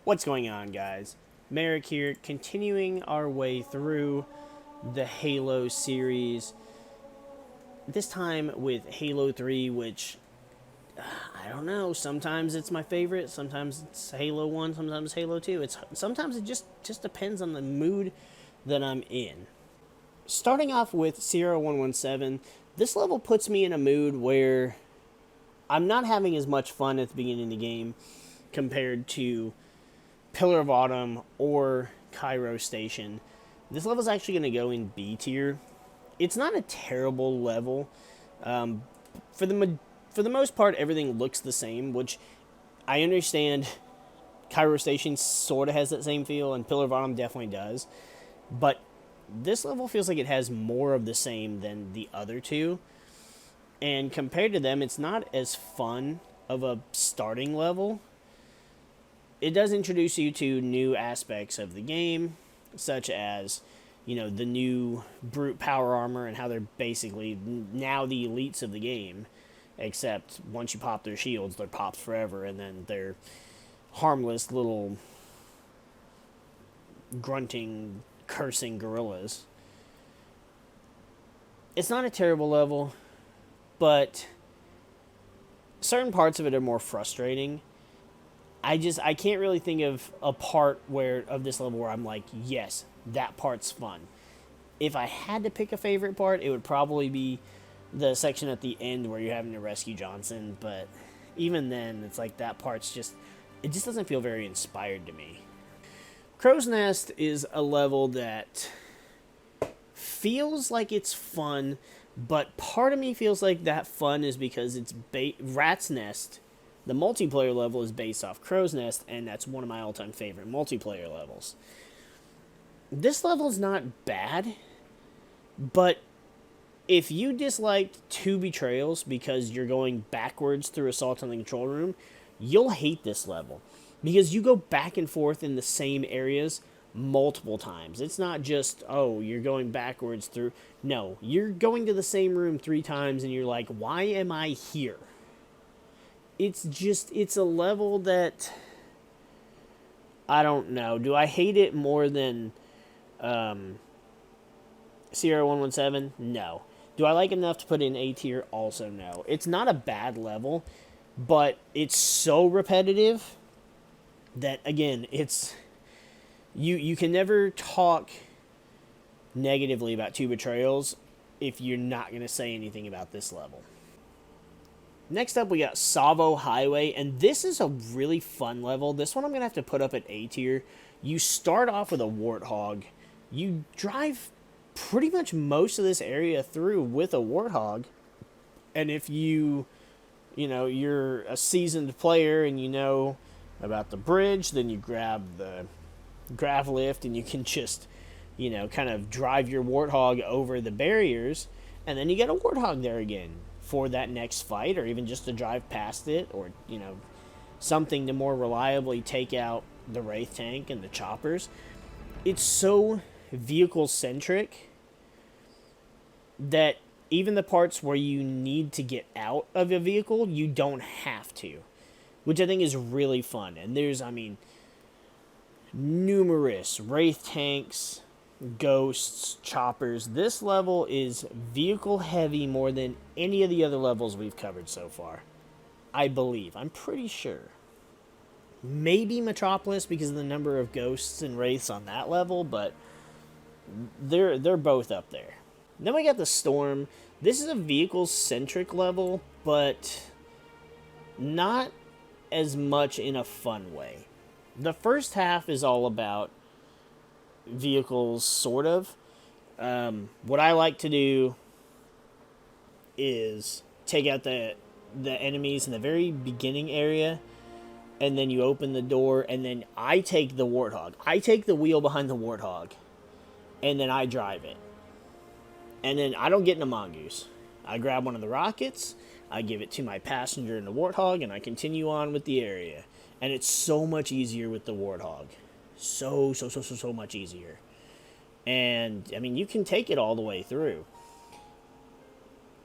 What's going on, guys? MariK here, continuing our way through the Halo series. This time with Halo 3, which, I don't know, sometimes it's my favorite, sometimes it's Halo 1, sometimes Halo 2. Sometimes it just depends on the mood that I'm in. Starting off with Sierra 117, this level puts me in a mood where I'm not having as much fun at the beginning of the game compared to Pillar of Autumn or Cairo Station. This level is actually going to go in B tier. It's not a terrible level. For the most part, everything looks the same, which I understand. Cairo Station sort of has that same feel, and Pillar of Autumn definitely does. But this level feels like it has more of the same than the other two. And compared to them, it's not as fun of a starting level. It does introduce you to new aspects of the game, such as, the new brute power armor and how they're basically now the elites of the game. Except once you pop their shields, they're popped forever, and then they're harmless little grunting, cursing gorillas. It's not a terrible level, but certain parts of it are more frustrating. I can't really think of a part of this level where I'm like, yes, that part's fun. If I had to pick a favorite part, it would probably be the section at the end where you're having to rescue Johnson, but even then, it's like it just doesn't feel very inspired to me. Crow's Nest is a level that feels like it's fun, but part of me feels like that fun is because it's Rat's Nest. The multiplayer level is based off Crow's Nest, and that's one of my all-time favorite multiplayer levels. This level is not bad, but if you disliked 2 Betrayals because you're going backwards through Assault on the Control Room, you'll hate this level. Because you go back and forth in the same areas multiple times. It's not just, you're going backwards through. No, you're going to the same room 3 times, and you're like, why am I here? It's a level that, I don't know. Do I hate it more than Sierra 117? No. Do I like it enough to put in A tier? Also no. It's not a bad level, but it's so repetitive that, again, it's you can never talk negatively about 2 Betrayals if you're not going to say anything about this level. Next up, we got Savo Highway, and this is a really fun level. This one I'm going to have to put up at A tier. You start off with a Warthog. You drive pretty much most of this area through with a Warthog, and if you're a seasoned player and you know about the bridge, then you grab the grav lift and you can just, kind of drive your Warthog over the barriers, and then you get a Warthog there again for that next fight, or even just to drive past it, or, something to more reliably take out the Wraith tank and the choppers. It's so vehicle-centric that even the parts where you need to get out of a vehicle, you don't have to, which I think is really fun. And there's, numerous Wraith tanks, ghosts, choppers. This level is vehicle heavy more than any of the other levels we've covered so far. I believe. I'm pretty sure. Maybe Metropolis because of the number of ghosts and wraiths on that level, but they're both up there. Then we got the Storm. This is a vehicle-centric level, but not as much in a fun way. The first half is all about vehicles, sort of. What I like to do is take out the enemies in the very beginning area, and then you open the door, and then I take the Warthog. I take the wheel behind the Warthog, and then I drive it. And then I don't get in a mongoose. I grab one of the rockets, I give it to my passenger in the Warthog, and I continue on with the area. And it's so much easier with the Warthog. So much easier. And, you can take it all the way through.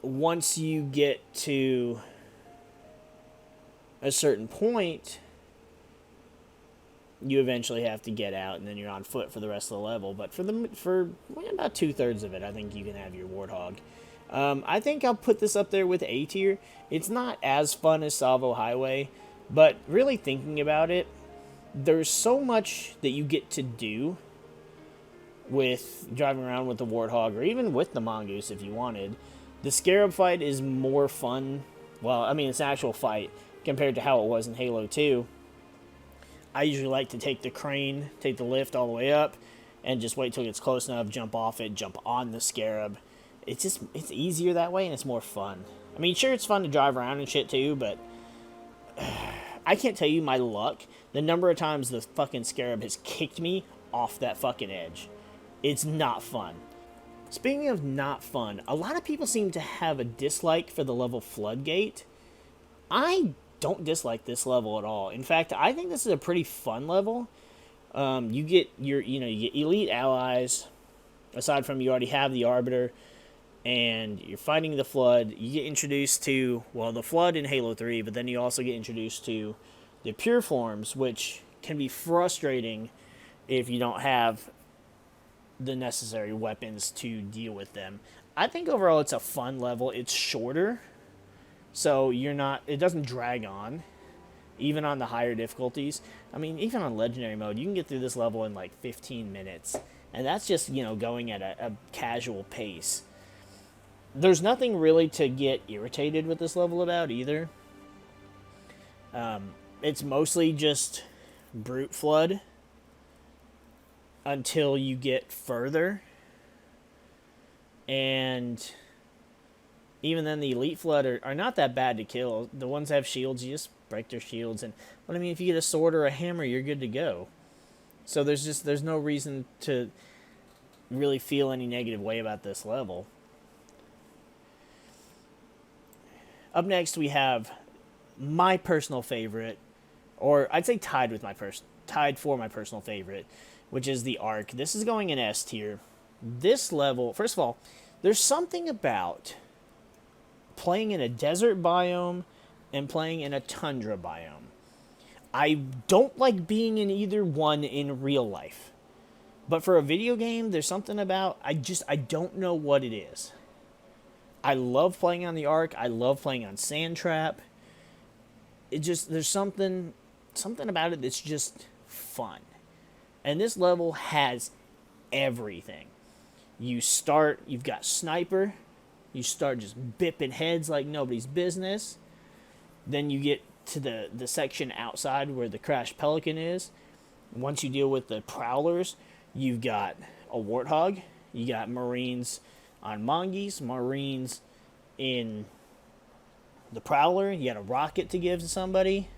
Once you get to a certain point, you eventually have to get out, and then you're on foot for the rest of the level. But for about 2/3 of it, I think you can have your warthog. I think I'll put this up there with A tier. It's not as fun as Salvo Highway, but really thinking about it, there's so much that you get to do with driving around with the warthog, or even with the mongoose if you wanted. The scarab fight is more fun. Well, I mean, it's an actual fight compared to how it was in Halo 2. I usually like to take the crane, take the lift all the way up, and just wait till it gets close enough, jump off it, jump on the scarab. It's easier that way, and it's more fun. I mean, sure, it's fun to drive around and shit too, but I can't tell you my luck, the number of times the fucking scarab has kicked me off that fucking edge. It's not fun. Speaking of not fun, a lot of people seem to have a dislike for the level Floodgate. I don't dislike this level at all. In fact, I think this is a pretty fun level. You get you get elite allies. Aside from, you already have the Arbiter, and you're fighting the Flood. You get introduced to, well, the Flood in Halo 3, but then you also get introduced to the Pure Forms, which can be frustrating if you don't have the necessary weapons to deal with them. I think overall it's a fun level. It's shorter, so it doesn't drag on, even on the higher difficulties. I mean, even on Legendary mode, you can get through this level in like 15 minutes, and that's just, going at a casual pace. There's nothing really to get irritated with this level about either. It's mostly just brute flood until you get further, and even then the elite flood are not that bad to kill. The ones that have shields, you just break their shields, but I mean, if you get a sword or a hammer, you're good to go. So there's no reason to really feel any negative way about this level. Up next, we have my personal favorite, or I'd say tied for my personal favorite, which is the Ark. This is going in S tier. This level, first of all, there's something about playing in a desert biome and playing in a tundra biome. I don't like being in either one in real life. But for a video game, there's something about, I don't know what it is. I love playing on the Ark. I love playing on Sand Trap. There's something about it that's just fun. And this level has everything. You've got Sniper. You start just bipping heads like nobody's business. Then you get to the section outside where the Crashed Pelican is. Once you deal with the Prowlers, you've got a Warthog. You got Marines on Mongoose, Marines in the Prowler. You got a rocket to give to somebody.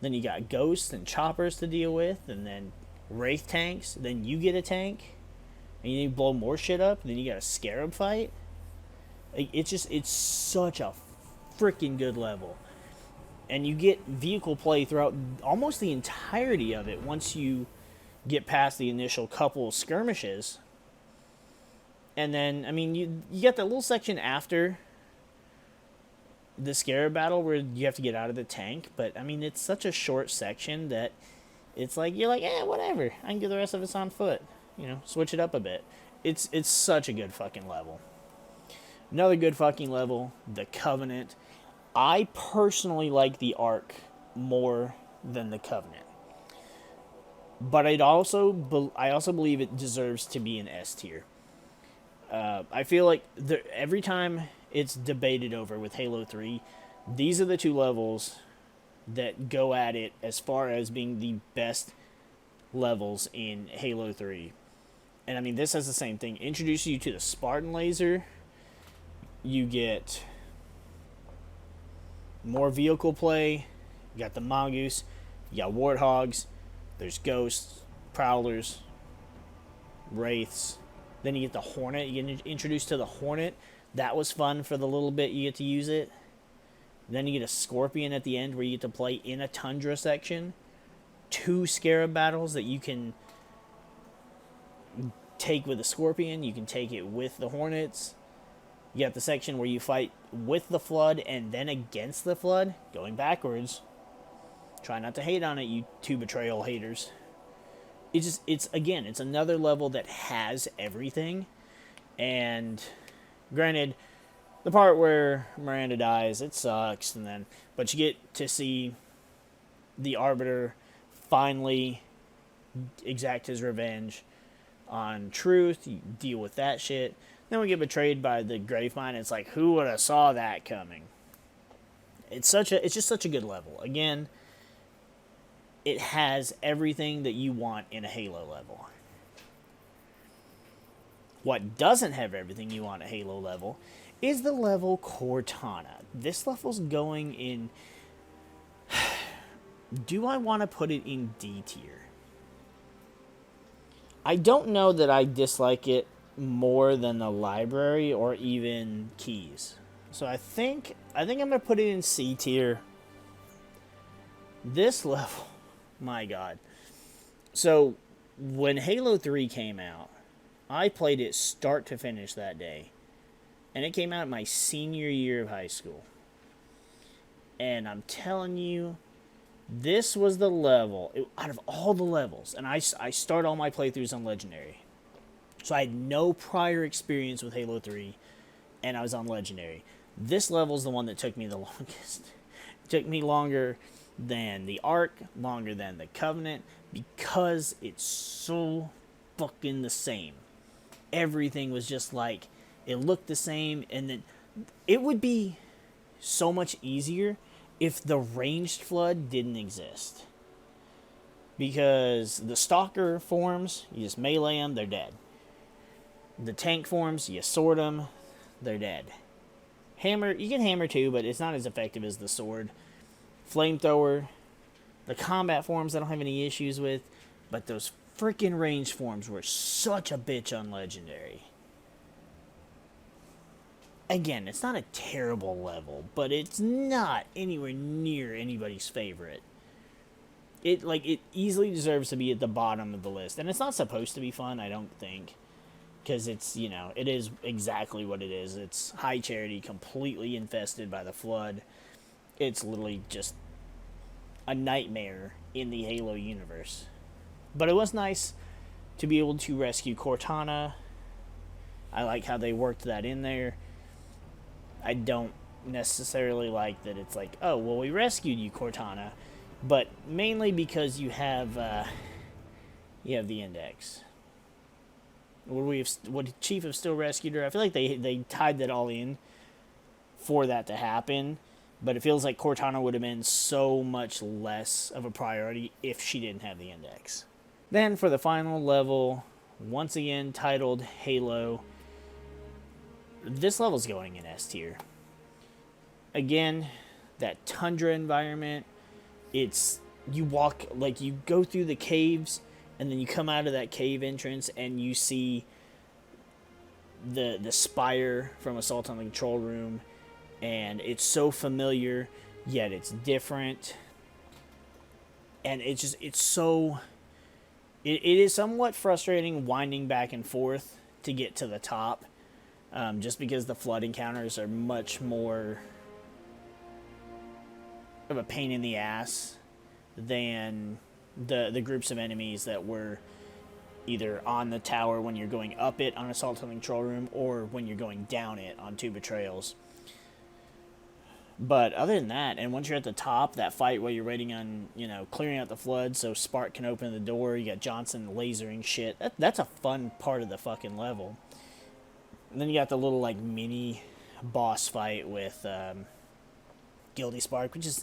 Then you got Ghosts and Choppers to deal with, and then Wraith tanks. Then you get a tank, and you blow more shit up. Then you got a Scarab fight. It's such a freaking good level. And you get vehicle play throughout almost the entirety of it once you get past the initial couple skirmishes. And then, I mean, you get that little section after the Scarab battle where you have to get out of the tank. But, I mean, it's such a short section that it's like, you're like, whatever. I can do the rest of us on foot. Switch it up a bit. It's such a good fucking level. Another good fucking level, the Covenant. I personally like the Ark more than the Covenant. But I also believe it deserves to be an S tier. I feel like every time it's debated over with Halo 3, these are the two levels that go at it as far as being the best levels in Halo 3. And I mean, this has the same thing. Introduces you to the Spartan laser. You get more vehicle play. You got the Mongoose. You got Warthogs. There's Ghosts, Prowlers, Wraiths. Then you get the Hornet. You get introduced to the Hornet. That was fun for the little bit you get to use it. Then you get a Scorpion at the end where you get to play in a Tundra section. 2 Scarab battles that you can take with the Scorpion. You can take it with the Hornets. You got the section where you fight with the Flood and then against the Flood, going backwards. Try not to hate on it, you two betrayal haters. It's another level that has everything. And granted, the part where Miranda dies, it sucks, but you get to see the Arbiter finally exact his revenge on Truth. You deal with that shit. Then we get betrayed by the Gravemind. It's like, who would have saw that coming? It's just such a good level. Again, it has everything that you want in a Halo level. What doesn't have everything you want at Halo level is the level Cortana. This level's going in... Do I want to put it in D tier? I don't know that I dislike it more than the library or even keys. So I think I'm going to put it in C tier. This level, my god. So when Halo 3 came out, I played it start to finish that day. And it came out my senior year of high school. And I'm telling you, this was the level, out of all the levels, and I start all my playthroughs on Legendary. So I had no prior experience with Halo 3, and I was on Legendary. This level's the one that took me the longest. It took me longer than the Ark, longer than the Covenant, because it's so fucking the same. Everything was just like, it looked the same, and then it would be so much easier if the ranged flood didn't exist. Because the stalker forms, you just melee them, they're dead. The tank forms, you sword them, they're dead. Hammer, you can hammer too, but it's not as effective as the sword. Flamethrower, the combat forms I don't have any issues with, but those freaking ranged forms were such a bitch on Legendary. Again, it's not a terrible level, but it's not anywhere near anybody's favorite. It easily deserves to be at the bottom of the list. And it's not supposed to be fun, I don't think. Because it's, it is exactly what it is. It's High Charity, completely infested by the Flood. It's literally just a nightmare in the Halo universe. But it was nice to be able to rescue Cortana. I like how they worked that in there. I don't necessarily like that it's like, oh, well, we rescued you, Cortana, but mainly because you have the index. Would Chief have still rescued her? I feel like they tied that all in for that to happen, but it feels like Cortana would have been so much less of a priority if she didn't have the index. Then for the final level, once again titled Halo, this level's going in S tier. Again, that tundra environment, you go through the caves, and then you come out of that cave entrance, and you see the spire from Assault on the Control Room, and it's so familiar, yet it's different, and it is somewhat frustrating winding back and forth to get to the top. Just because the flood encounters are much more of a pain in the ass than the groups of enemies that were either on the tower when you're going up it on Assault on the Control Room or when you're going down it on Two Betrayals. But other than that, and once you're at the top, that fight while you're waiting on, clearing out the flood so Spark can open the door, you got Johnson lasering shit. That's a fun part of the fucking level. And then you got the little, mini boss fight with Guilty Spark, which is,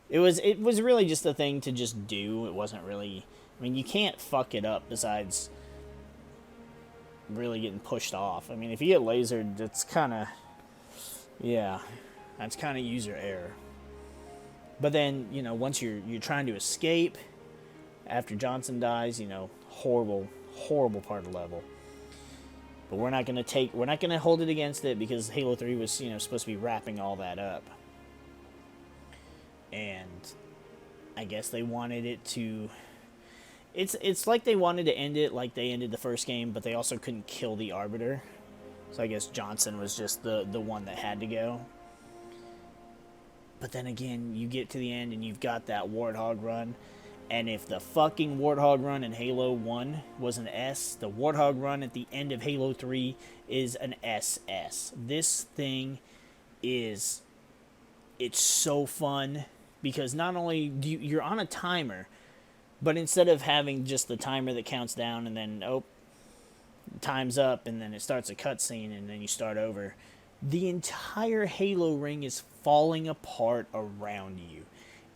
It was really just a thing to just do. It wasn't really... you can't fuck it up besides really getting pushed off. If you get lasered, it's kind of... Yeah, that's kind of user error. But then, once you're trying to escape after Johnson dies, horrible part of the level. But we're not going to hold it against it because Halo 3 was, supposed to be wrapping all that up. And I guess they wanted it to... It's like they wanted to end it like they ended the first game, but they also couldn't kill the Arbiter. So I guess Johnson was just the one that had to go. But then again, you get to the end and you've got that Warthog run. And if the fucking Warthog run in Halo 1 was an S, the Warthog run at the end of Halo 3 is an SS. This thing is... It's so fun because not only do you're on a timer, but instead of having just the timer that counts down and then, oh, time's up and then it starts a cutscene and then you start over, the entire Halo ring is falling apart around you.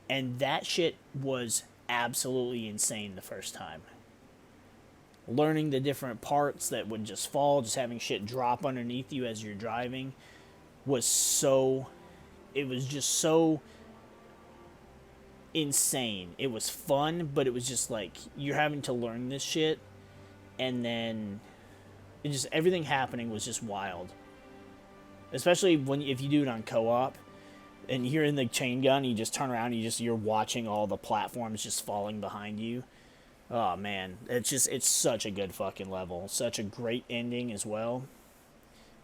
And that shit was absolutely insane the first time. Learning the different parts that would just fall, just having shit drop underneath you as you're driving was so... It was just so insane. It was fun, but it was just like, you're having to learn this shit, and then it just, everything happening was just wild. Especially if you do it on co-op, and you're in the chain gun, and you just turn around, and you're watching all the platforms just falling behind you. Oh man, it's such a good fucking level. Such a great ending as well.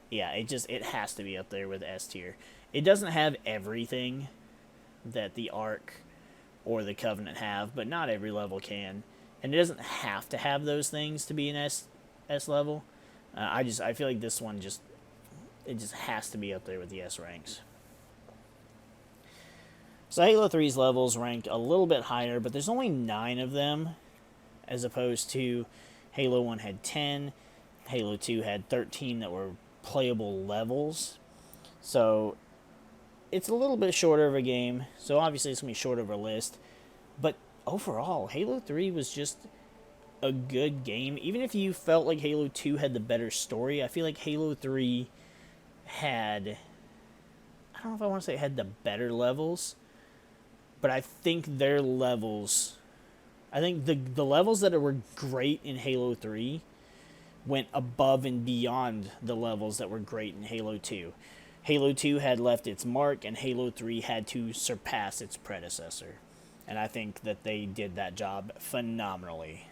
Yeah, it has to be up there with S tier. It doesn't have everything that the Ark or the Covenant have, but not every level can. And it doesn't have to have those things to be an S level. I feel like this one just has to be up there with the S ranks. So Halo 3's levels rank a little bit higher, but there's only 9 of them, as opposed to Halo 1 had 10, Halo 2 had 13 that were playable levels. So it's a little bit shorter of a game, so obviously it's going to be shorter of a list. But overall, Halo 3 was just a good game. Even if you felt like Halo 2 had the better story, I feel like Halo 3 had... I don't know if I want to say it had the better levels, but I think their levels... I think the levels that were great in Halo 3 went above and beyond the levels that were great in Halo 2. Halo 2 had left its mark, and Halo 3 had to surpass its predecessor. And I think that they did that job phenomenally.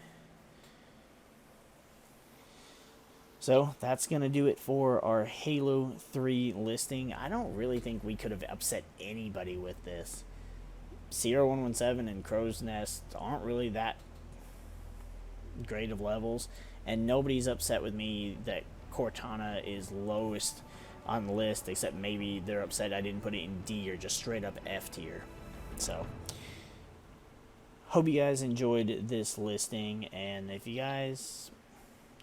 So, that's going to do it for our Halo 3 listing. I don't really think we could have upset anybody with this. Sierra 117 and Crow's Nest aren't really that great of levels. And nobody's upset with me that Cortana is lowest on the list, except maybe they're upset I didn't put it in D or just straight up F tier. So, hope you guys enjoyed this listing, and if you guys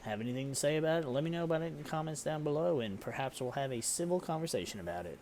have anything to say about it, let me know about it in the comments down below, and perhaps we'll have a civil conversation about it.